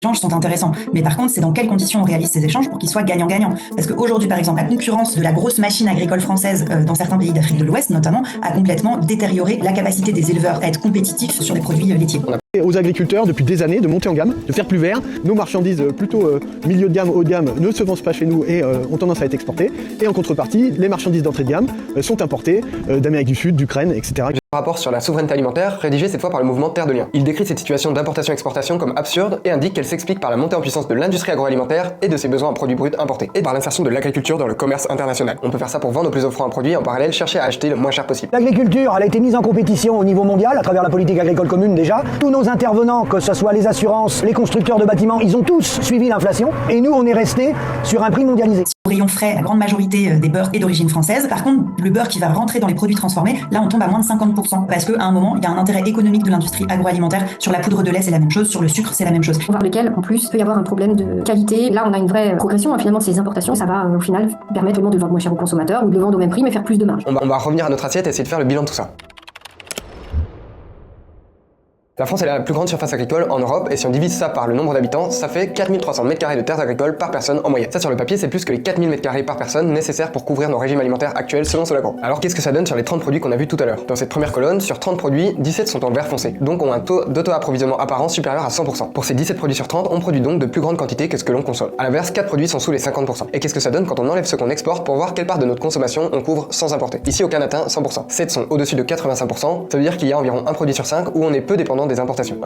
échanges sont intéressants. Mais par contre, c'est dans quelles conditions on réalise ces échanges pour qu'ils soient gagnant-gagnant. Parce qu'aujourd'hui, par exemple, la concurrence de la grosse machine agricole française dans certains pays d'Afrique de l'Ouest, notamment, a complètement détérioré la capacité des éleveurs à être compétitifs sur les produits laitiers. On a aux agriculteurs depuis des années de monter en gamme, de faire plus vert. Nos marchandises plutôt milieu de gamme, haut de gamme ne se vendent pas chez nous et ont tendance à être exportées. Et en contrepartie, les marchandises d'entrée de gamme sont importées d'Amérique du Sud, d'Ukraine, etc. Un rapport sur la souveraineté alimentaire, rédigé cette fois par le mouvement Terre de Liens. Il décrit cette situation d'importation-exportation comme absurde et indique qu'elle s'explique par la montée en puissance de l'industrie agroalimentaire et de ses besoins en produits bruts importés, et par l'insertion de l'agriculture dans le commerce international. On peut faire ça pour vendre au plus offrant un produit et en parallèle chercher à acheter le moins cher possible. L'agriculture, elle a été mise en compétition au niveau mondial à travers la politique agricole commune déjà. Tous nos intervenants, que ce soit les assurances, les constructeurs de bâtiments, ils ont tous suivi l'inflation et nous on est resté sur un prix mondialisé. Au rayon frais, la grande majorité des beurres est d'origine française. Par contre, le beurre qui va rentrer dans les produits transformés, là on tombe à moins de 50%. Parce qu'à un moment, il y a un intérêt économique de l'industrie agroalimentaire. Sur la poudre de lait, c'est la même chose. Sur le sucre, c'est la même chose. Voir lequel, en plus, peut y avoir un problème de qualité. Là, on a une vraie progression. Finalement, de ces importations, ça va au final permettre vraiment de vendre moins cher aux consommateurs ou de le vendre au même prix mais faire plus de marge. On va revenir à notre assiette et essayer de faire le bilan de tout ça. La France est la plus grande surface agricole en Europe et si on divise ça par le nombre d'habitants, ça fait 4300 m² de terres agricoles par personne en moyenne. Ça sur le papier c'est plus que les 4000 m² par personne nécessaires pour couvrir nos régimes alimentaires actuels selon Solagro. Alors qu'est-ce que ça donne sur les 30 produits qu'on a vus tout à l'heure? Dans cette première colonne, sur 30 produits, 17 sont en vert foncé, donc ont un taux d'auto-approvisionnement apparent supérieur à 100%. Pour ces 17 produits sur 30, on produit donc de plus grandes quantités que ce que l'on consomme. A l'inverse, 4 produits sont sous les 50%. Et qu'est-ce que ça donne quand on enlève ce qu'on exporte pour voir quelle part de notre consommation on couvre sans importer? Ici aucun atteint 100%. 7 sont au-dessus de 85%, ça veut dire qu'il y a environ un produit sur 5 où on est peu dépendant des importations.